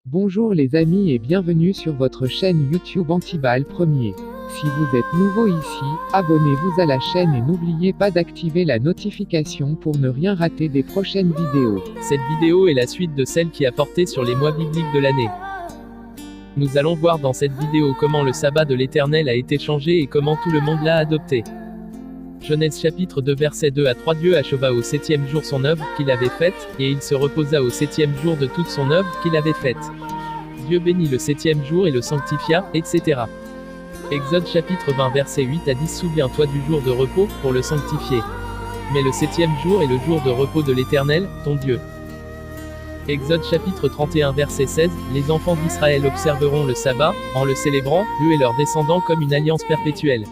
Bonjour les amis et bienvenue sur votre chaîne YouTube Antibal Premier. Si vous êtes nouveau ici, abonnez-vous à la chaîne et n'oubliez pas d'activer la notification pour ne rien rater des prochaines vidéos. Cette vidéo est la suite de celle qui a porté sur les mois bibliques de l'année. Nous allons voir dans cette vidéo comment le sabbat de l'Éternel a été changé et comment tout le monde l'a adopté. Genèse chapitre 2 versets 2 à 3. Dieu acheva au 7e jour son œuvre qu'il avait faite, et il se reposa au 7e jour de toute son œuvre qu'il avait faite. Dieu bénit le 7e jour et le sanctifia, etc. Exode chapitre 20 versets 8 à 10. Souviens-toi du jour de repos, pour le sanctifier. Mais le 7e jour est le jour de repos de l'Éternel, ton Dieu. Exode chapitre 31 verset 16. Les enfants d'Israël observeront le sabbat, en le célébrant, eux et leurs descendants comme une alliance perpétuelle.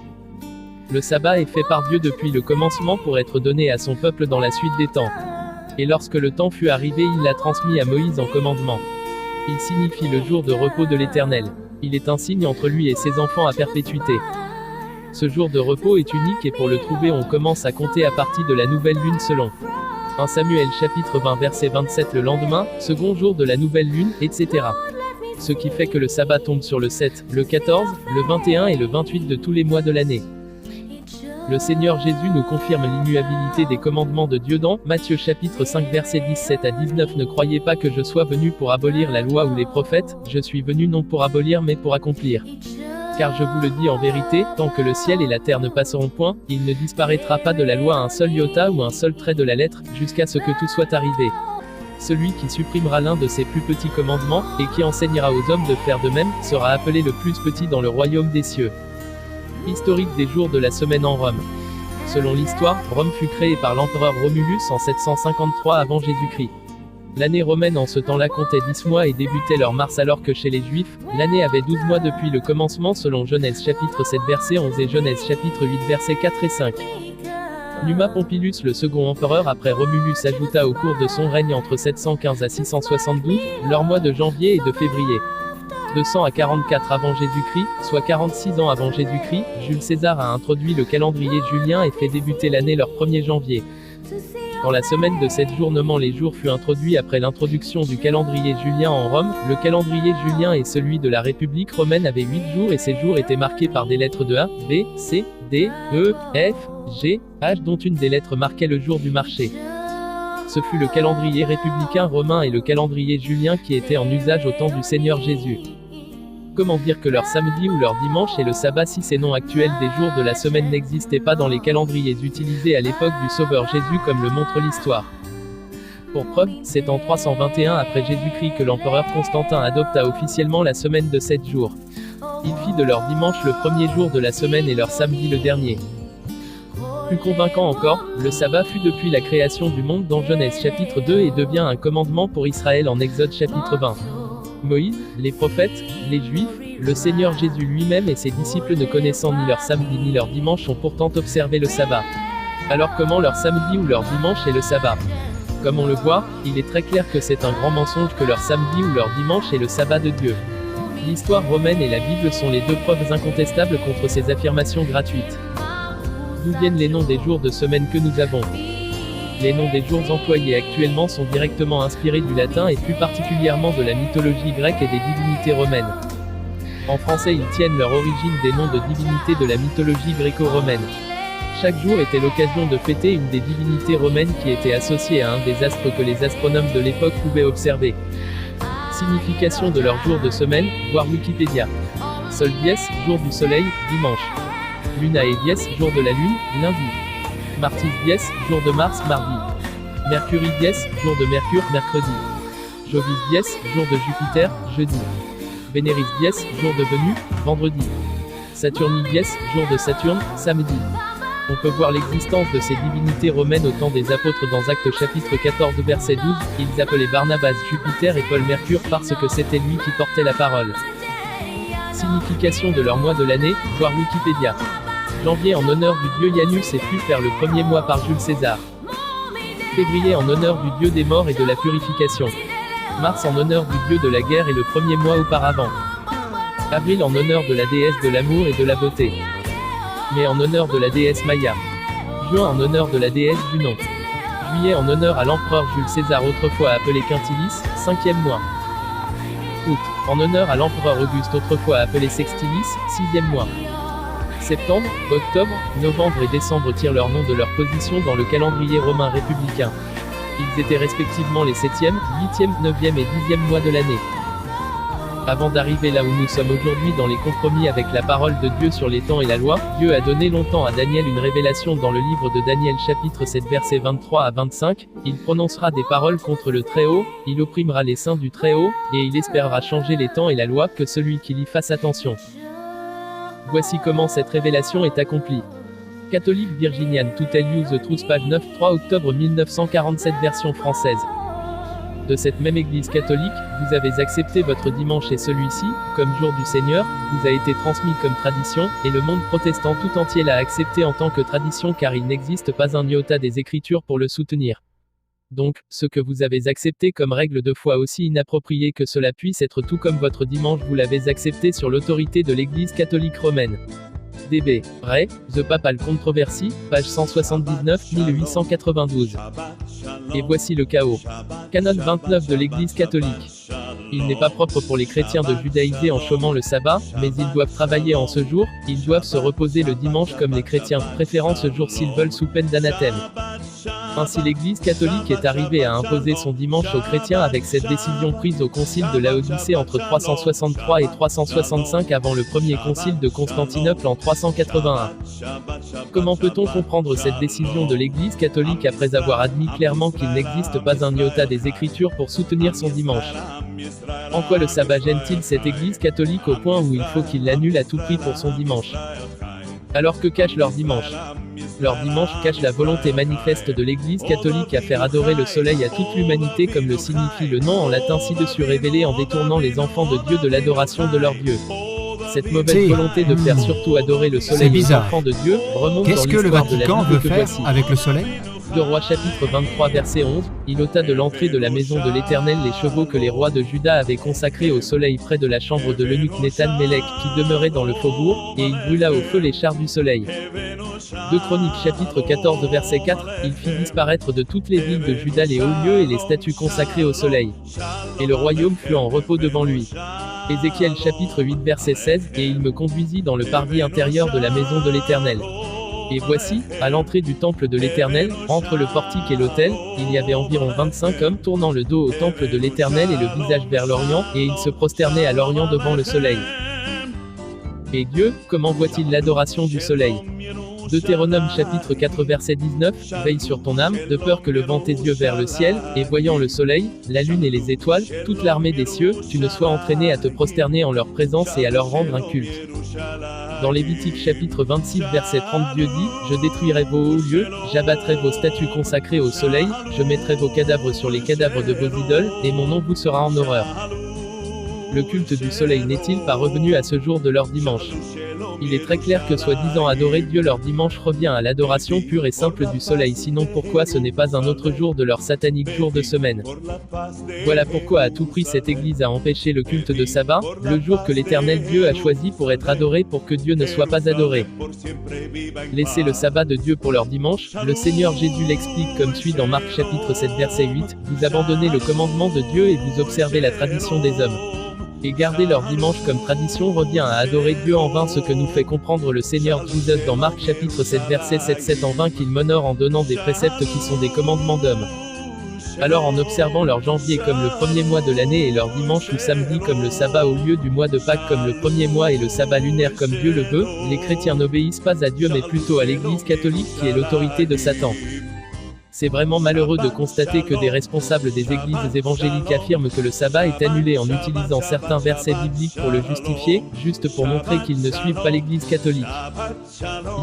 Le sabbat est fait par Dieu depuis le commencement pour être donné à son peuple dans la suite des temps. Et lorsque le temps fut arrivé, il l'a transmis à Moïse en commandement. Il signifie le jour de repos de l'Éternel. Il est un signe entre lui et ses enfants à perpétuité. Ce jour de repos est unique et pour le trouver on commence à compter à partir de la nouvelle lune selon 1 Samuel chapitre 20 verset 27. Le lendemain, second jour de la nouvelle lune, etc. Ce qui fait que le sabbat tombe sur le 7, le 14, le 21 et le 28 de tous les mois de l'année. Le Seigneur Jésus nous confirme l'immuabilité des commandements de Dieu dans Matthieu chapitre 5 versets 17 à 19. Ne croyez pas que je sois venu pour abolir la loi ou les prophètes, je suis venu non pour abolir mais pour accomplir. Car je vous le dis en vérité, tant que le ciel et la terre ne passeront point, il ne disparaîtra pas de la loi un seul iota ou un seul trait de la lettre, jusqu'à ce que tout soit arrivé. Celui qui supprimera l'un de ces plus petits commandements, et qui enseignera aux hommes de faire de même, sera appelé le plus petit dans le royaume des cieux. Historique des jours de la semaine en Rome. Selon l'histoire, Rome fut créée par l'empereur Romulus en 753 avant Jésus-Christ. L'année romaine en ce temps-là comptait 10 mois et débutait leur mars alors que chez les Juifs, l'année avait 12 mois depuis le commencement selon Genèse chapitre 7 verset 11 et Genèse chapitre 8 versets 4 et 5. Numa Pompilius le second empereur après Romulus ajouta au cours de son règne entre 715 à 672, leurs mois de janvier et de février. 200 à 44 avant Jésus-Christ, soit 46 ans avant Jésus-Christ, Jules César a introduit le calendrier julien et fait débuter l'année leur 1er janvier. Dans la semaine de 7 journements les jours fut introduit après l'introduction du calendrier julien en Rome. Le calendrier julien et celui de la République romaine avaient 8 jours et ces jours étaient marqués par des lettres de A, B, C, D, E, F, G, H dont une des lettres marquait le jour du marché. Ce fut le calendrier républicain romain et le calendrier julien qui étaient en usage au temps du Seigneur Jésus. Comment dire que leur samedi ou leur dimanche est le sabbat si ces noms actuels des jours de la semaine n'existaient pas dans les calendriers utilisés à l'époque du Sauveur Jésus comme le montre l'histoire. Pour preuve, c'est en 321 après Jésus-Christ que l'empereur Constantin adopta officiellement la semaine de 7 jours. Il fit de leur dimanche le premier jour de la semaine et leur samedi le dernier. Plus convaincant encore, le sabbat fut depuis la création du monde dans Genèse chapitre 2 et devient un commandement pour Israël en Exode chapitre 20. Moïse, les prophètes, les Juifs, le Seigneur Jésus lui-même et ses disciples ne connaissant ni leur samedi ni leur dimanche ont pourtant observé le sabbat. Alors comment leur samedi ou leur dimanche est le sabbat? Comme on le voit, il est très clair que c'est un grand mensonge que leur samedi ou leur dimanche est le sabbat de Dieu. L'histoire romaine et la Bible sont les deux preuves incontestables contre ces affirmations gratuites. D'où viennent les noms des jours de semaine que nous avons? Les noms des jours employés actuellement sont directement inspirés du latin et plus particulièrement de la mythologie grecque et des divinités romaines. En français ils tiennent leur origine des noms de divinités de la mythologie gréco-romaine. Chaque jour était l'occasion de fêter une des divinités romaines qui était associée à un des astres que les astronomes de l'époque pouvaient observer. Signification de leur jour de semaine, voir Wikipédia. Sol dies, jour du soleil, dimanche. Luna et dies, jour de la lune, lundi. Martis dies, jour de Mars, mardi. Mercury dies, jour de Mercure, mercredi. Jovis dies, jour de Jupiter, jeudi. Vénéris dies, jour de Vénus, vendredi. Saturni dies, jour de Saturne, samedi. On peut voir l'existence de ces divinités romaines au temps des apôtres dans Actes chapitre 14 verset 12, ils appelaient Barnabas Jupiter et Paul Mercure parce que c'était lui qui portait la parole. Signification de leur mois de l'année, voir Wikipédia. Janvier en honneur du dieu Janus et fut faire le premier mois par Jules César. Février en honneur du dieu des morts et de la purification. Mars en honneur du dieu de la guerre et le premier mois auparavant. Avril en honneur de la déesse de l'amour et de la beauté. Mai en honneur de la déesse Maya. Juin en honneur de la déesse Junon. Juillet en honneur à l'empereur Jules César autrefois appelé Quintilis, 5e mois. Août, en honneur à l'empereur Auguste autrefois appelé Sextilis, 6e mois. Septembre, octobre, novembre et décembre tirent leur nom de leur position dans le calendrier romain républicain. Ils étaient respectivement les 7e, 8e, 9e et 10e mois de l'année. Avant d'arriver là où nous sommes aujourd'hui dans les compromis avec la parole de Dieu sur les temps et la loi, Dieu a donné longtemps à Daniel une révélation dans le livre de Daniel chapitre 7 versets 23 à 25, il prononcera des paroles contre le Très-Haut, il opprimera les saints du Très-Haut, et il espérera changer les temps et la loi, que celui qui y fasse attention. Voici comment cette révélation est accomplie. Catholique Virginian to tell you the truth page 9 3 octobre 1947 version française. De cette même église catholique, vous avez accepté votre dimanche et celui-ci, comme jour du Seigneur, vous a été transmis comme tradition, et le monde protestant tout entier l'a accepté en tant que tradition car il n'existe pas un iota des Écritures pour le soutenir. Donc, ce que vous avez accepté comme règle de foi aussi inappropriée que cela puisse être tout comme votre dimanche vous l'avez accepté sur l'autorité de l'Église catholique romaine. DB. Ray, The Papal Controversy, page 179, 1892. Et voici le chaos. Canon 29 de l'Église catholique. Il n'est pas propre pour les chrétiens de judaïser en chômant le sabbat, mais ils doivent travailler en ce jour, ils doivent se reposer le dimanche comme les chrétiens, préférant ce jour s'ils veulent sous peine d'anathème. Ainsi l'Église catholique est arrivée à imposer son dimanche aux chrétiens avec cette décision prise au concile de Laodicée entre 363 et 365 avant le premier concile de Constantinople en 381. Comment peut-on comprendre cette décision de l'Église catholique après avoir admis clairement qu'il n'existe pas un iota des Écritures pour soutenir son dimanche? En quoi le sabbat gêne-t-il cette Église catholique au point où il faut qu'il l'annule à tout prix pour son dimanche? Alors que cache leur dimanche? Leur dimanche cache la volonté manifeste de l'Église catholique à faire adorer le soleil à toute l'humanité comme le signifie le nom en latin ci-dessus révélé en détournant les enfants de Dieu de l'adoration de leur Dieu. Cette mauvaise volonté de faire surtout adorer le soleil aux enfants de Dieu remonte dans l'histoire de la Bible que voici. Avec le soleil? 2 Rois chapitre 23 verset 11, il ôta de l'entrée de la maison de l'Éternel les chevaux que les rois de Juda avaient consacrés au soleil près de la chambre de l'eunuque Nethan-Mélec qui demeurait dans le faubourg, et il brûla au feu les chars du soleil. 2 Chroniques chapitre 14 verset 4, il fit disparaître de toutes les villes de Juda les hauts lieux et les statues consacrées au soleil. Et le royaume fut en repos devant lui. Ézéchiel chapitre 8 verset 16, et il me conduisit dans le parvis intérieur de la maison de l'Éternel. Et voici, à l'entrée du temple de l'Éternel, entre le portique et l'autel, il y avait environ 25 hommes tournant le dos au temple de l'Éternel et le visage vers l'Orient, et ils se prosternaient à l'Orient devant le soleil. Et Dieu, comment voit-il l'adoration du soleil? Deutéronome chapitre 4 verset 19, veille sur ton âme, de peur que levant tes yeux vers le ciel, et voyant le soleil, la lune et les étoiles, toute l'armée des cieux, tu ne sois entraîné à te prosterner en leur présence et à leur rendre un culte. Dans Lévitique chapitre 26 verset 30 Dieu dit, je détruirai vos hauts lieux, j'abattrai vos statues consacrées au soleil, je mettrai vos cadavres sur les cadavres de vos idoles, et mon nom vous sera en horreur. Le culte du soleil n'est-il pas revenu à ce jour de leur dimanche? Il est très clair que soi-disant adorer Dieu leur dimanche revient à l'adoration pure et simple du soleil, sinon pourquoi ce n'est pas un autre jour de leur satanique jour de semaine? Voilà pourquoi à tout prix cette Église a empêché le culte de sabbat, le jour que l'Éternel Dieu a choisi pour être adoré pour que Dieu ne soit pas adoré. Laissez le sabbat de Dieu pour leur dimanche, le Seigneur Jésus l'explique comme suit dans Marc chapitre 7 verset 8, vous abandonnez le commandement de Dieu et vous observez la tradition des hommes. Et garder leur dimanche comme tradition revient à adorer Dieu en vain, ce que nous fait comprendre le Seigneur Jesus dans Marc chapitre 7 verset 7 en vain qu'il m'honore en donnant des préceptes qui sont des commandements d'hommes. Alors en observant leur janvier comme le premier mois de l'année et leur dimanche ou samedi comme le sabbat au lieu du mois de Pâques comme le premier mois et le sabbat lunaire comme Dieu le veut, les chrétiens n'obéissent pas à Dieu mais plutôt à l'Église catholique qui est l'autorité de Satan. C'est vraiment malheureux de constater que des responsables des églises évangéliques affirment que le sabbat est annulé en utilisant certains versets bibliques pour le justifier, juste pour montrer qu'ils ne suivent pas l'Église catholique.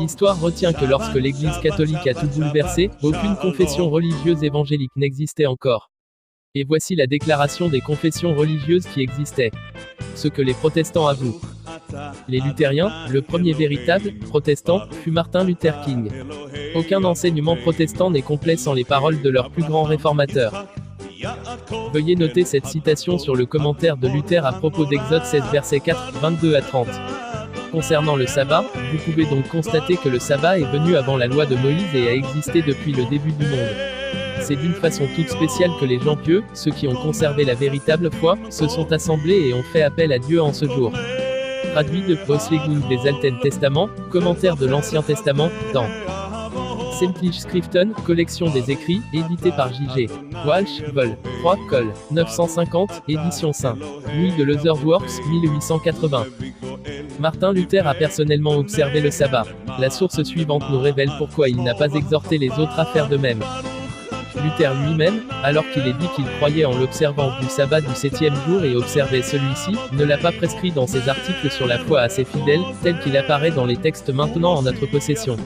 L'histoire retient que lorsque l'Église catholique a tout bouleversé, aucune confession religieuse évangélique n'existait encore. Et voici la déclaration des confessions religieuses qui existaient. Ce que les protestants avouent. Les luthériens, le premier véritable protestant, fut Martin Luther King. Aucun enseignement protestant n'est complet sans les paroles de leur plus grand réformateur. Veuillez noter cette citation sur le commentaire de Luther à propos d'Exode 16 versets 4, 22 à 30. Concernant le sabbat, vous pouvez donc constater que le sabbat est venu avant la loi de Moïse et a existé depuis le début du monde. C'est d'une façon toute spéciale que les gens pieux, ceux qui ont conservé la véritable foi, se sont assemblés et ont fait appel à Dieu en ce jour. Traduit de Auslegung des Alten Testament, commentaire de l'Ancien Testament, dans Sämtliche Schriften, collection des écrits, édité par J.G. Walsh, vol. 3, col. 950, édition Saint. Louis de Leatherworks, 1880. Martin Luther a personnellement observé le sabbat. La source suivante nous révèle pourquoi il n'a pas exhorté les autres à faire de même. Luther lui-même, alors qu'il est dit qu'il croyait en l'observance du sabbat du 7e jour et observait celui-ci, ne l'a pas prescrit dans ses articles sur la foi à ses fidèles, tel qu'il apparaît dans les textes maintenant en notre possession.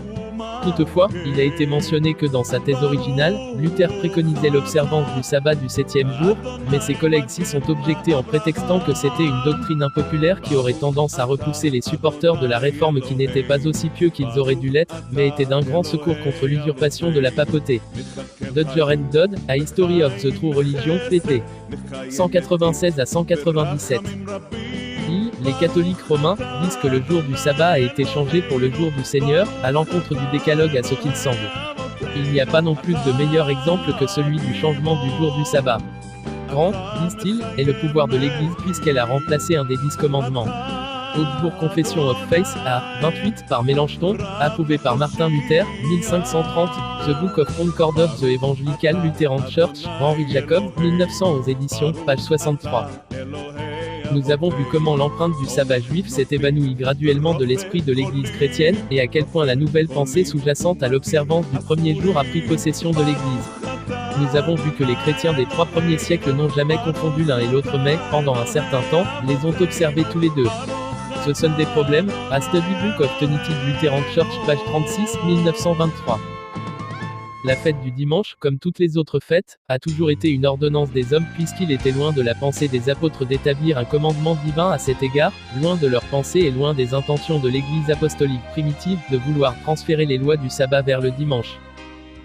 Toutefois, il a été mentionné que dans sa thèse originale, Luther préconisait l'observance du sabbat du 7e jour, mais ses collègues s'y sont objectés en prétextant que c'était une doctrine impopulaire qui aurait tendance à repousser les supporters de la réforme qui n'étaient pas aussi pieux qu'ils auraient dû l'être, mais étaient d'un grand secours contre l'usurpation de la papauté. Dodger and Dodd, A History of the True Religion, pp. 196 à 197. Les catholiques romains disent que le jour du sabbat a été changé pour le jour du Seigneur, à l'encontre du décalogue à ce qu'il semble. Il n'y a pas non plus de meilleur exemple que celui du changement du jour du sabbat. Grand, disent-ils, est le pouvoir de l'Église puisqu'elle a remplacé un des 10 commandements. Augsbourg Confession of Faith, A. 28, par Mélanchthon, approuvé par Martin Luther, 1530, The Book of Concord of the Evangelical Lutheran Church, Henry Jacob, 1911 éditions, page 63. Nous avons vu comment l'empreinte du sabbat juif s'est évanouie graduellement de l'esprit de l'Église chrétienne, et à quel point la nouvelle pensée sous-jacente à l'observance du premier jour a pris possession de l'Église. Nous avons vu que les chrétiens des 3 premiers siècles n'ont jamais confondu l'un et l'autre mais, pendant un certain temps, les ont observés tous les deux. Ce sont des problèmes, A Study Book of United Lutheran Church, page 36, 1923. La fête du dimanche, comme toutes les autres fêtes, a toujours été une ordonnance des hommes puisqu'il était loin de la pensée des apôtres d'établir un commandement divin à cet égard, loin de leur pensée et loin des intentions de l'Église apostolique primitive de vouloir transférer les lois du sabbat vers le dimanche.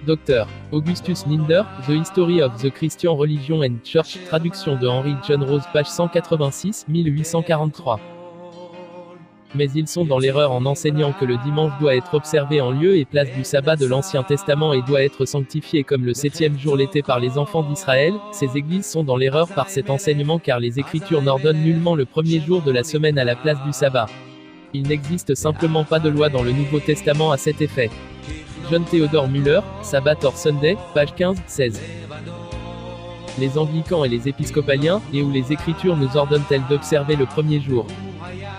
Dr. Augustus Ninder, The History of the Christian Religion and Church, traduction de Henry John Rose, page 186, 1843. Mais ils sont dans l'erreur en enseignant que le dimanche doit être observé en lieu et place du sabbat de l'Ancien Testament et doit être sanctifié comme le 7e jour l'était par les enfants d'Israël. Ces églises sont dans l'erreur par cet enseignement car les Écritures n'ordonnent nullement le premier jour de la semaine à la place du sabbat. Il n'existe simplement pas de loi dans le Nouveau Testament à cet effet. John Theodore Müller, Sabbath or Sunday, page 15-16. Les anglicans et les épiscopaliens, et où les Écritures nous ordonnent-elles d'observer le premier jour?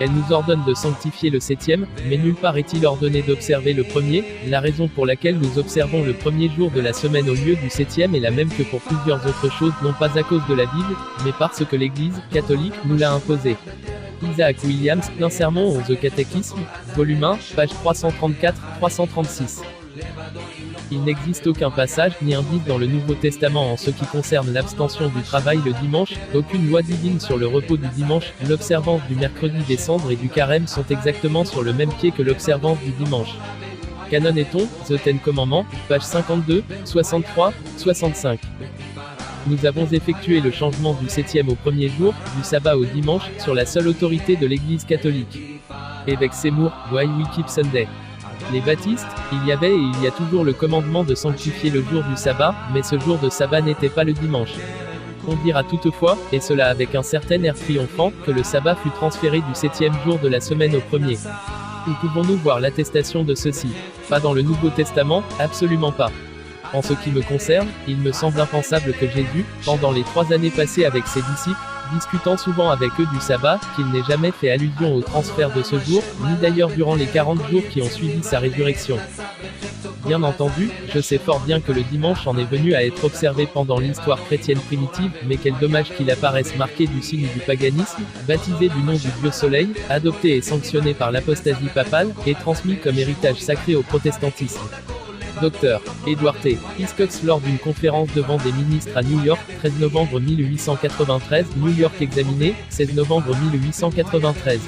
Elle nous ordonne de sanctifier le 7e, mais nulle part est-il ordonné d'observer le premier. La raison pour laquelle nous observons le premier jour de la semaine au lieu du 7e est la même que pour plusieurs autres choses, non pas à cause de la Bible, mais parce que l'Église catholique nous l'a imposé. Isaac Williams, Plein Sermon au The Catechism, volume 1, page 334-336. Il n'existe aucun passage ni indice dans le Nouveau Testament en ce qui concerne l'abstention du travail le dimanche, aucune loi divine sur le repos du dimanche, l'observance du mercredi des cendres et du carême sont exactement sur le même pied que l'observance du dimanche. Canon et Ton, The Ten Commandments, page 52, 63, 65. Nous avons effectué le changement du 7e au premier jour, du sabbat au dimanche, sur la seule autorité de l'Église catholique. Évêque Seymour, Why We Keep Sunday. Les baptistes, il y avait et il y a toujours le commandement de sanctifier le jour du sabbat, mais ce jour de sabbat n'était pas le dimanche. On dira toutefois, et cela avec un certain air triomphant, que le sabbat fut transféré du 7e jour de la semaine au premier. Où pouvons-nous voir l'attestation de ceci? Pas dans le Nouveau Testament, absolument pas. En ce qui me concerne, il me semble impensable que Jésus, pendant les 3 années passées avec ses disciples, discutant souvent avec eux du sabbat, qu'il n'ait jamais fait allusion au transfert de ce jour, ni d'ailleurs durant les 40 jours qui ont suivi sa résurrection. Bien entendu, je sais fort bien que le dimanche en est venu à être observé pendant l'histoire chrétienne primitive, mais quel dommage qu'il apparaisse marqué du signe du paganisme, baptisé du nom du Dieu Soleil, adopté et sanctionné par l'apostasie papale, et transmis comme héritage sacré au protestantisme. Dr. Edward T. Hiscox lors d'une conférence devant des ministres à New York, 13 novembre 1893, New York examiné, 16 novembre 1893.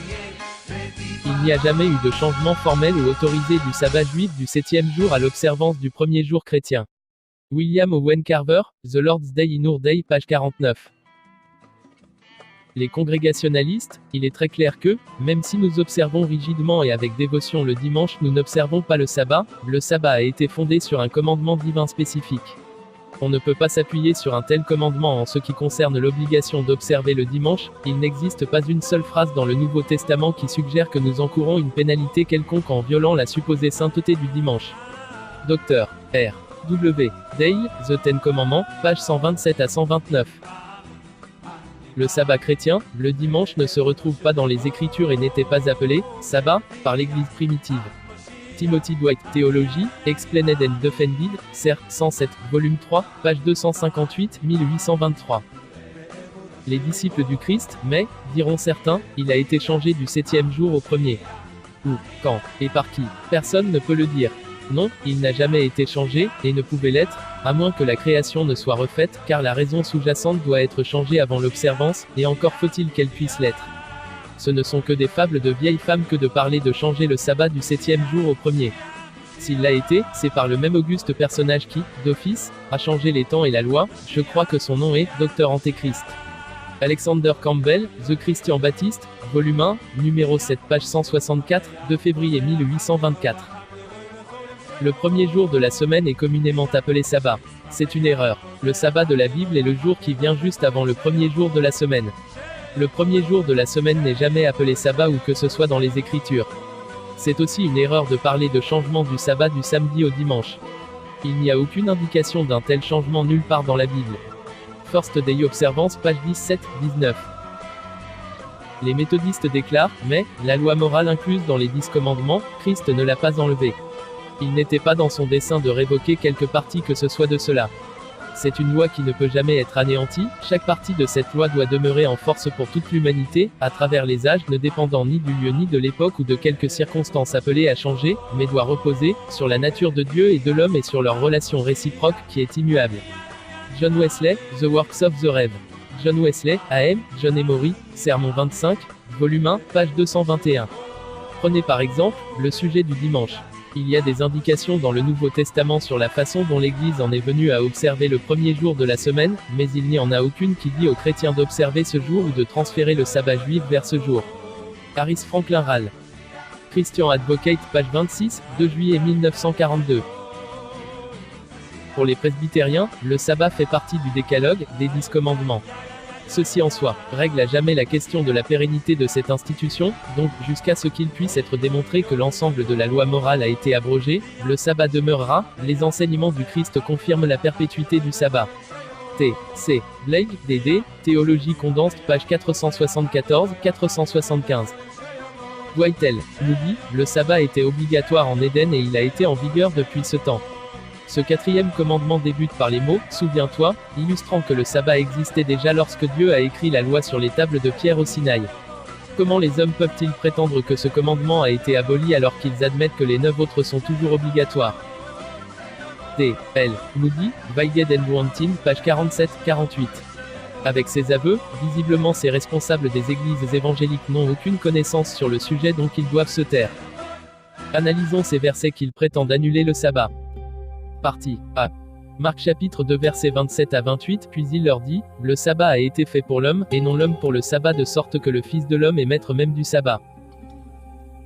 Il n'y a jamais eu de changement formel ou autorisé du sabbat juif du 7e jour à l'observance du premier jour chrétien. William Owen Carver, The Lord's Day in Our Day, page 49. Les congrégationalistes, il est très clair que, même si nous observons rigidement et avec dévotion le dimanche, nous n'observons pas le sabbat a été fondé sur un commandement divin spécifique. On ne peut pas s'appuyer sur un tel commandement en ce qui concerne l'obligation d'observer le dimanche. Il n'existe pas une seule phrase dans le Nouveau Testament qui suggère que nous encourons une pénalité quelconque en violant la supposée sainteté du dimanche. Dr. R. W. Dale, The Ten Commandments, pages 127 à 129. Le sabbat chrétien, le dimanche ne se retrouve pas dans les Écritures et n'était pas appelé « sabbat » par l'Église primitive. Timothy Dwight, Théologie, Explained and Defended, Cer. 107, volume 3, page 258, 1823. Les disciples du Christ, mais, diront certains, il a été changé du 7e jour au 1er. Où, quand, et par qui? Personne ne peut le dire. Non, il n'a jamais été changé, et ne pouvait l'être, à moins que la création ne soit refaite, car la raison sous-jacente doit être changée avant l'observance, et encore faut-il qu'elle puisse l'être. Ce ne sont que des fables de vieilles femmes que de parler de changer le sabbat du 7e jour au 1er. S'il l'a été, c'est par le même auguste personnage qui, d'office, a changé les temps et la loi. Je crois que son nom est Dr. Antéchrist. Alexander Campbell, The Christian Baptist, volume 1, numéro 7, page 164, 2 février 1824. Le premier jour de la semaine est communément appelé sabbat. C'est une erreur. Le sabbat de la Bible est le jour qui vient juste avant le premier jour de la semaine. Le premier jour de la semaine n'est jamais appelé sabbat ou que ce soit dans les Écritures. C'est aussi une erreur de parler de changement du sabbat du samedi au dimanche. Il n'y a aucune indication d'un tel changement nulle part dans la Bible. First Day Observance, page 17-19. Les méthodistes déclarent, mais, la loi morale incluse dans les 10 commandements, Christ ne l'a pas enlevée. Il n'était pas dans son dessein de révoquer quelque partie que ce soit de cela. C'est une loi qui ne peut jamais être anéantie, chaque partie de cette loi doit demeurer en force pour toute l'humanité, à travers les âges, ne dépendant ni du lieu ni de l'époque ou de quelques circonstances appelées à changer, mais doit reposer, sur la nature de Dieu et de l'homme et sur leur relation réciproque, qui est immuable. John Wesley, The Works of the Rev. John Wesley, A.M., John Emory, Sermon 25, volume 1, page 221. Prenez par exemple, le sujet du dimanche. Il y a des indications dans le Nouveau Testament sur la façon dont l'Église en est venue à observer le premier jour de la semaine, mais il n'y en a aucune qui dit aux chrétiens d'observer ce jour ou de transférer le sabbat juif vers ce jour. Harris Franklin Rall. Christian Advocate, page 26, 2 juillet 1942. Pour les presbytériens, le sabbat fait partie du décalogue, des 10 commandements. Ceci en soi, règle à jamais la question de la pérennité de cette institution, donc, jusqu'à ce qu'il puisse être démontré que l'ensemble de la loi morale a été abrogé, le sabbat demeurera. Les enseignements du Christ confirment la perpétuité du sabbat. T. C. Blake, D.D., Théologie Condensed, page 474-475. Whitel, nous dit, le sabbat était obligatoire en Éden et il a été en vigueur depuis ce temps. Ce 4e commandement débute par les mots « Souviens-toi », illustrant que le sabbat existait déjà lorsque Dieu a écrit la loi sur les tables de pierre au Sinaï. Comment les hommes peuvent-ils prétendre que ce commandement a été aboli alors qu'ils admettent que les 9 autres sont toujours obligatoires? D. L. Moody, Weighed and Wantin, page 47-48. Avec ces aveux, visiblement ces responsables des églises évangéliques n'ont aucune connaissance sur le sujet donc ils doivent se taire. Analysons ces versets qu'ils prétendent annuler le sabbat. Partie A. Marc chapitre 2 versets 27 à 28, puis il leur dit, « Le sabbat a été fait pour l'homme, et non l'homme pour le sabbat de sorte que le Fils de l'homme est maître même du sabbat. »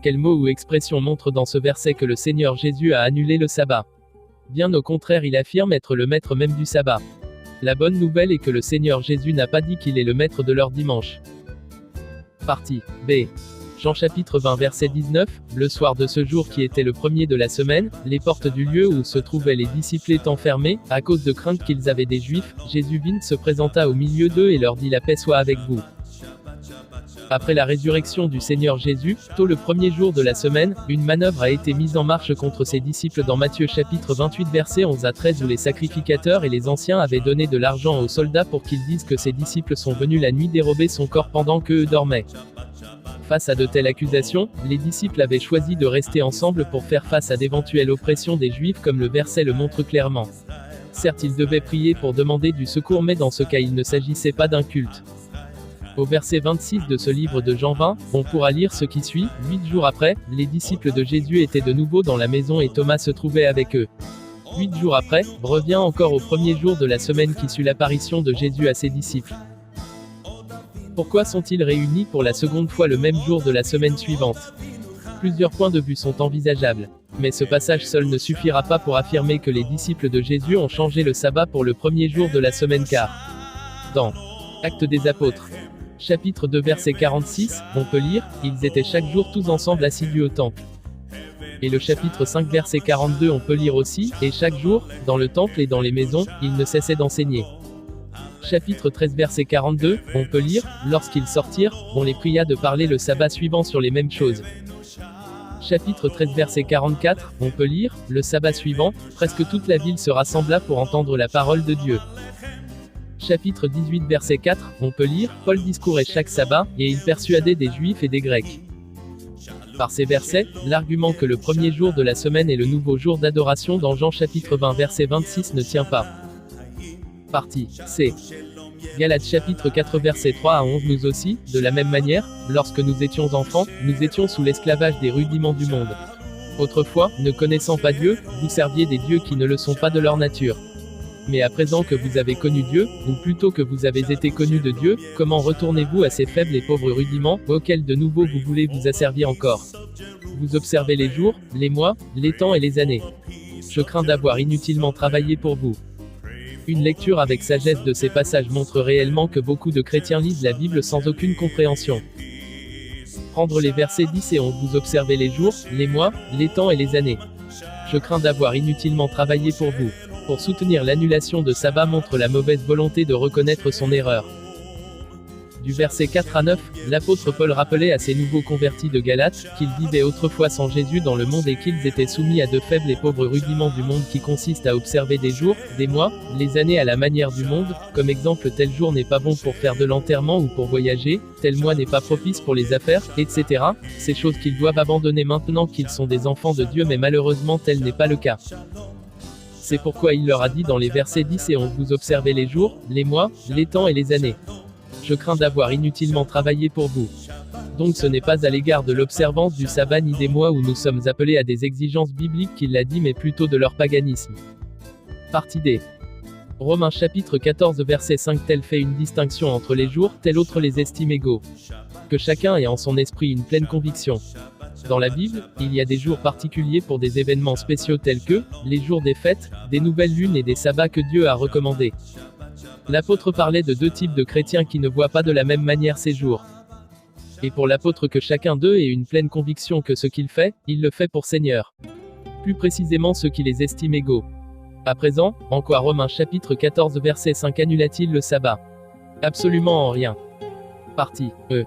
Quel mot ou expression montre dans ce verset que le Seigneur Jésus a annulé le sabbat? Bien au contraire, il affirme être le maître même du sabbat. La bonne nouvelle est que le Seigneur Jésus n'a pas dit qu'il est le maître de leur dimanche. Partie B. Jean chapitre 20 verset 19, le soir de ce jour qui était le premier de la semaine, les portes du lieu où se trouvaient les disciples étant fermées, à cause de crainte qu'ils avaient des Juifs, Jésus vint se présenta au milieu d'eux et leur dit la paix soit avec vous. Après la résurrection du Seigneur Jésus, tôt le premier jour de la semaine, une manœuvre a été mise en marche contre ses disciples dans Matthieu chapitre 28 versets 11 à 13 où les sacrificateurs et les anciens avaient donné de l'argent aux soldats pour qu'ils disent que ses disciples sont venus la nuit dérober son corps pendant qu'eux dormaient. Face à de telles accusations, les disciples avaient choisi de rester ensemble pour faire face à d'éventuelles oppressions des Juifs comme le verset le montre clairement. Certes, ils devaient prier pour demander du secours mais dans ce cas il ne s'agissait pas d'un culte. Au verset 26 de ce livre de Jean 20, on pourra lire ce qui suit, 8 jours après, les disciples de Jésus étaient de nouveau dans la maison et Thomas se trouvait avec eux. 8 jours après, revient encore au premier jour de la semaine qui suit l'apparition de Jésus à ses disciples. Pourquoi sont-ils réunis pour la seconde fois le même jour de la semaine suivante? Plusieurs points de vue sont envisageables. Mais ce passage seul ne suffira pas pour affirmer que les disciples de Jésus ont changé le sabbat pour le premier jour de la semaine car, dans Actes des Apôtres, chapitre 2 verset 46, on peut lire, ils étaient chaque jour tous ensemble assidus au temple. Et le chapitre 5 verset 42 on peut lire aussi, et chaque jour, dans le temple et dans les maisons, ils ne cessaient d'enseigner. Chapitre 13 verset 42, on peut lire, lorsqu'ils sortirent, on les pria de parler le sabbat suivant sur les mêmes choses. Chapitre 13 verset 44, on peut lire, le sabbat suivant, presque toute la ville se rassembla pour entendre la parole de Dieu. Chapitre 18 verset 4, on peut lire, Paul discourait chaque sabbat, et il persuadait des Juifs et des Grecs. Par ces versets, l'argument que le premier jour de la semaine est le nouveau jour d'adoration dans Jean chapitre 20 verset 26 ne tient pas. Partie C. Galates chapitre 4 versets 3 à 11 nous aussi, de la même manière, lorsque nous étions enfants, nous étions sous l'esclavage des rudiments du monde. Autrefois, ne connaissant pas Dieu, vous serviez des dieux qui ne le sont pas de leur nature. Mais à présent que vous avez connu Dieu, ou plutôt que vous avez été connus de Dieu, comment retournez-vous à ces faibles et pauvres rudiments, auxquels de nouveau vous voulez vous asservir encore? Vous observez les jours, les mois, les temps et les années. Je crains d'avoir inutilement travaillé pour vous. Une lecture avec sagesse de ces passages montre réellement que beaucoup de chrétiens lisent la Bible sans aucune compréhension. Prendre les versets 10 et 11, vous observez les jours, les mois, les temps et les années. Je crains d'avoir inutilement travaillé pour vous. Pour soutenir l'annulation de sabbat montre la mauvaise volonté de reconnaître son erreur. Du verset 4 à 9, l'apôtre Paul rappelait à ces nouveaux convertis de Galates, qu'ils vivaient autrefois sans Jésus dans le monde et qu'ils étaient soumis à de faibles et pauvres rudiments du monde qui consistent à observer des jours, des mois, les années à la manière du monde, comme exemple tel jour n'est pas bon pour faire de l'enterrement ou pour voyager, tel mois n'est pas propice pour les affaires, etc. Ces choses qu'ils doivent abandonner maintenant qu'ils sont des enfants de Dieu mais malheureusement tel n'est pas le cas. C'est pourquoi il leur a dit dans les versets 10 et 11 vous observez les jours, les mois, les temps et les années. Je crains d'avoir inutilement travaillé pour vous. Donc ce n'est pas à l'égard de l'observance du sabbat ni des mois où nous sommes appelés à des exigences bibliques qu'il l'a dit mais plutôt de leur paganisme. Partie D. Romains chapitre 14 verset 5 tel fait une distinction entre les jours, tel autre les estime égaux. Que chacun ait en son esprit une pleine conviction. Dans la Bible, il y a des jours particuliers pour des événements spéciaux tels que les jours des fêtes, des nouvelles lunes et des sabbats que Dieu a recommandés. L'apôtre parlait de deux types de chrétiens qui ne voient pas de la même manière ces jours. Et pour l'apôtre que chacun d'eux ait une pleine conviction que ce qu'il fait, il le fait pour Seigneur. Plus précisément ceux qui les estiment égaux. À présent, en quoi Romains chapitre 14 verset 5 annula-t-il le sabbat? Absolument en rien. Partie E.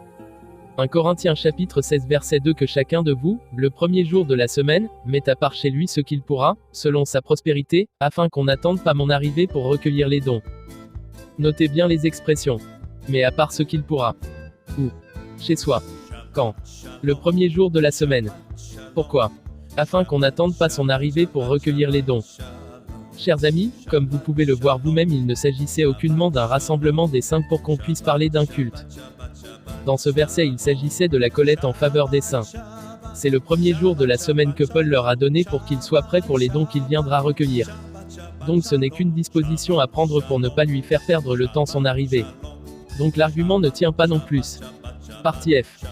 1 Corinthiens chapitre 16 verset 2 que chacun de vous, le premier jour de la semaine, mette à part chez lui ce qu'il pourra, selon sa prospérité, afin qu'on n'attende pas mon arrivée pour recueillir les dons. Notez bien les expressions. Mais à part ce qu'il pourra. Ou. Chez soi. Quand? Le premier jour de la semaine. Pourquoi? Afin qu'on n'attende pas son arrivée pour recueillir les dons. Chers amis, comme vous pouvez le voir vous-même, il ne s'agissait aucunement d'un rassemblement des saints pour qu'on puisse parler d'un culte. Dans ce verset, il s'agissait de la collecte en faveur des saints. C'est le premier jour de la semaine que Paul leur a donné pour qu'ils soient prêts pour les dons qu'il viendra recueillir. Donc ce n'est qu'une disposition à prendre pour ne pas lui faire perdre le temps son arrivée. Donc l'argument ne tient pas non plus. Partie F.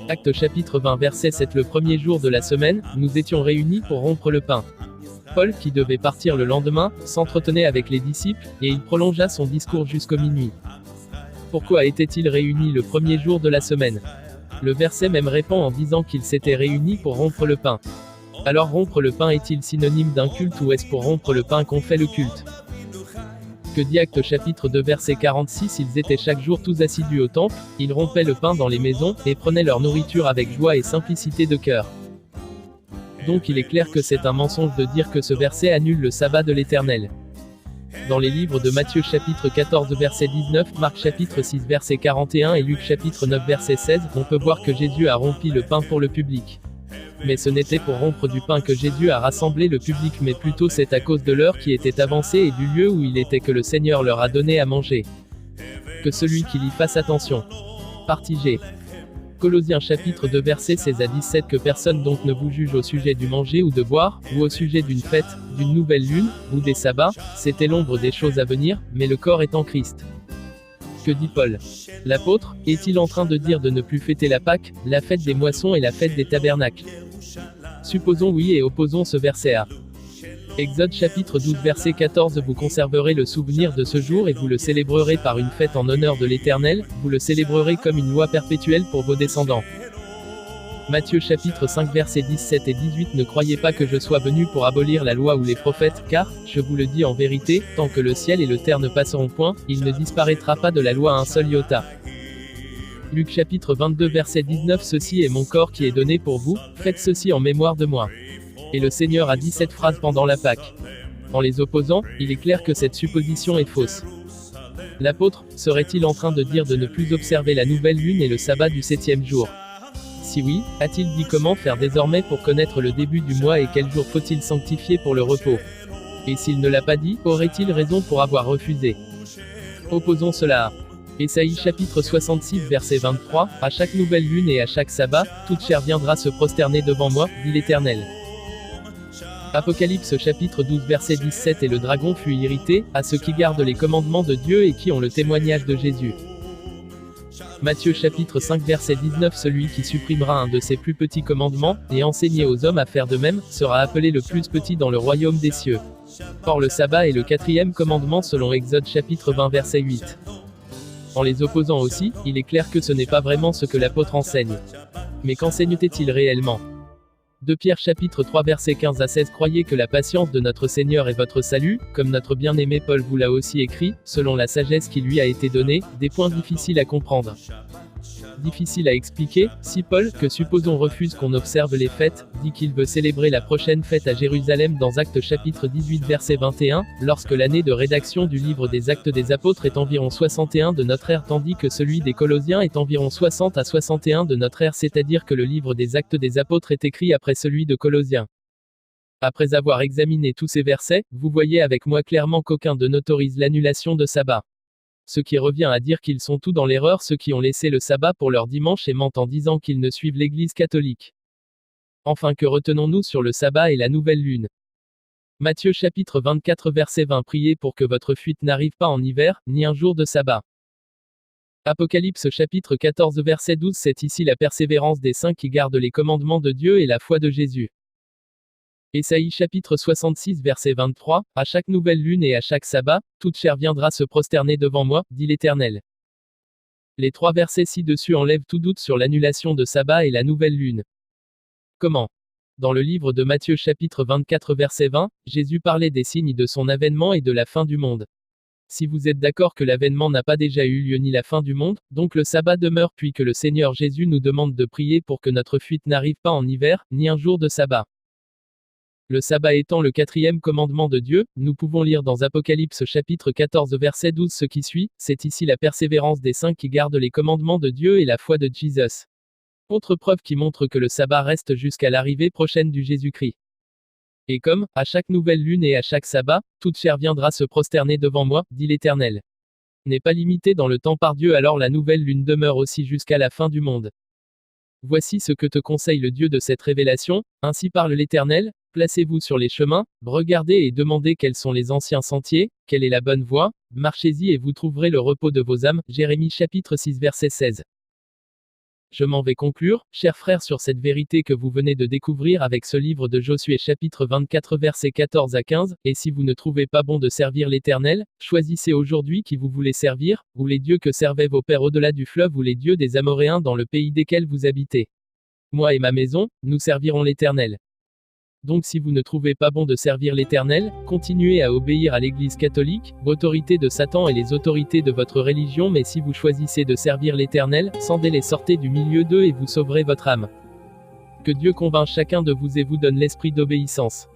Actes chapitre 20 verset 7 le premier jour de la semaine, nous étions réunis pour rompre le pain. Paul, qui devait partir le lendemain, s'entretenait avec les disciples, et il prolongea son discours jusqu'au minuit. Pourquoi étaient-ils réunis le premier jour de la semaine? Le verset même répond en disant qu'ils s'étaient réunis pour rompre le pain. Alors rompre le pain est-il synonyme d'un culte ou est-ce pour rompre le pain qu'on fait le culte? Que dit Actes chapitre 2 verset 46 ils étaient chaque jour tous assidus au temple, ils rompaient le pain dans les maisons, et prenaient leur nourriture avec joie et simplicité de cœur. Donc il est clair que c'est un mensonge de dire que ce verset annule le sabbat de l'Éternel. Dans les livres de Matthieu chapitre 14 verset 19, Marc chapitre 6 verset 41 et Luc chapitre 9 verset 16, on peut voir que Jésus a rompu le pain pour le public. Mais ce n'était pour rompre du pain que Jésus a rassemblé le public, mais plutôt c'est à cause de l'heure qui était avancée et du lieu où il était que le Seigneur leur a donné à manger. Que celui qui lit fasse attention. Partie G. Colossiens chapitre 2 versets 16 à 17 que personne donc ne vous juge au sujet du manger ou de boire, ou au sujet d'une fête, d'une nouvelle lune, ou des sabbats, c'était l'ombre des choses à venir, mais le corps est en Christ. Que dit Paul? L'apôtre, est-il en train de dire de ne plus fêter la Pâque, la fête des moissons et la fête des tabernacles? Supposons oui et opposons ce verset à Exode chapitre 12 verset 14. Vous conserverez le souvenir de ce jour et vous le célébrerez par une fête en honneur de l'Éternel, vous le célébrerez comme une loi perpétuelle pour vos descendants. Matthieu chapitre 5 versets 17 et 18. Ne croyez pas que je sois venu pour abolir la loi ou les prophètes, car, je vous le dis en vérité, tant que le ciel et le terre ne passeront point, il ne disparaîtra pas de la loi un seul iota. Luc chapitre 22 verset 19. Ceci est mon corps qui est donné pour vous, faites ceci en mémoire de moi. Et le Seigneur a dit cette phrase pendant la Pâque. En les opposant, il est clair que cette supposition est fausse. L'apôtre, serait-il en train de dire de ne plus observer la nouvelle lune et le sabbat du 7e jour? Si oui, a-t-il dit comment faire désormais pour connaître le début du mois et quel jour faut-il sanctifier pour le repos? Et s'il ne l'a pas dit, aurait-il raison pour avoir refusé? Opposons cela à Ésaïe chapitre 66 verset 23, à chaque nouvelle lune et à chaque sabbat, toute chair viendra se prosterner devant moi, dit l'Éternel. Apocalypse chapitre 12 verset 17. Et le dragon fut irrité, à ceux qui gardent les commandements de Dieu et qui ont le témoignage de Jésus. Matthieu chapitre 5 verset 19. Celui qui supprimera un de ses plus petits commandements, et enseigner aux hommes à faire de même, sera appelé le plus petit dans le royaume des cieux. Or le sabbat est le 4e commandement selon Exode chapitre 20 verset 8. En les opposant aussi, il est clair que ce n'est pas vraiment ce que l'apôtre enseigne. Mais qu'enseigne-t-il réellement? 2 Pierre chapitre 3 versets 15 à 16. Croyez que la patience de notre Seigneur est votre salut, comme notre bien-aimé Paul vous l'a aussi écrit, selon la sagesse qui lui a été donnée, des points difficiles à comprendre. Difficile à expliquer, si Paul, que supposons refuse qu'on observe les fêtes, dit qu'il veut célébrer la prochaine fête à Jérusalem dans Actes chapitre 18 verset 21, lorsque l'année de rédaction du livre des Actes des Apôtres est environ 61 de notre ère tandis que celui des Colossiens est environ 60 à 61 de notre ère, c'est-à-dire que le livre des Actes des Apôtres est écrit après celui de Colossiens. Après avoir examiné tous ces versets, vous voyez avec moi clairement qu'aucun d'eux n'autorise l'annulation de sabbat. Ce qui revient à dire qu'ils sont tous dans l'erreur ceux qui ont laissé le sabbat pour leur dimanche et mentent en disant qu'ils ne suivent l'Église catholique. Enfin, que retenons-nous sur le sabbat et la nouvelle lune? Matthieu chapitre 24 verset 20. Priez pour que votre fuite n'arrive pas en hiver, ni un jour de sabbat. Apocalypse chapitre 14 verset 12. C'est ici la persévérance des saints qui gardent les commandements de Dieu et la foi de Jésus. Ésaïe chapitre 66 verset 23, à chaque nouvelle lune et à chaque sabbat, toute chair viendra se prosterner devant moi, dit l'Éternel. Les 3 versets ci-dessus enlèvent tout doute sur l'annulation de sabbat et la nouvelle lune. Comment? Dans le livre de Matthieu chapitre 24 verset 20, Jésus parlait des signes de son avènement et de la fin du monde. Si vous êtes d'accord que l'avènement n'a pas déjà eu lieu ni la fin du monde, donc le sabbat demeure puis que le Seigneur Jésus nous demande de prier pour que notre fuite n'arrive pas en hiver, ni un jour de sabbat. Le sabbat étant le 4e commandement de Dieu, nous pouvons lire dans Apocalypse chapitre 14 verset 12 ce qui suit, c'est ici la persévérance des saints qui gardent les commandements de Dieu et la foi de Jésus. Autre preuve qui montre que le sabbat reste jusqu'à l'arrivée prochaine du Jésus-Christ. Et comme, à chaque nouvelle lune et à chaque sabbat, toute chair viendra se prosterner devant moi, dit l'Éternel. N'est pas limité dans le temps par Dieu, alors la nouvelle lune demeure aussi jusqu'à la fin du monde. Voici ce que te conseille le Dieu de cette révélation, ainsi parle l'Éternel. Placez-vous sur les chemins, regardez et demandez quels sont les anciens sentiers, quelle est la bonne voie, marchez-y et vous trouverez le repos de vos âmes. Jérémie chapitre 6 verset 16. Je m'en vais conclure, chers frères, sur cette vérité que vous venez de découvrir avec ce livre de Josué chapitre 24 versets 14 à 15, et si vous ne trouvez pas bon de servir l'Éternel, choisissez aujourd'hui qui vous voulez servir, ou les dieux que servaient vos pères au-delà du fleuve ou les dieux des Amoréens dans le pays desquels vous habitez. Moi et ma maison, nous servirons l'Éternel. Donc si vous ne trouvez pas bon de servir l'Éternel, continuez à obéir à l'Église catholique, l'autorité de Satan et les autorités de votre religion, mais si vous choisissez de servir l'Éternel, sans délai sortez du milieu d'eux et vous sauverez votre âme. Que Dieu convainc chacun de vous et vous donne l'esprit d'obéissance.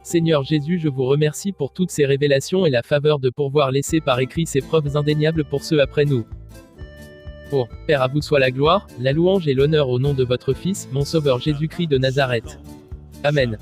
Seigneur Jésus, je vous remercie pour toutes ces révélations et la faveur de pourvoir laisser par écrit ces preuves indéniables pour ceux après nous. Oh, Père, à vous soit la gloire, la louange et l'honneur au nom de votre Fils, mon Sauveur Jésus-Christ de Nazareth. Amen.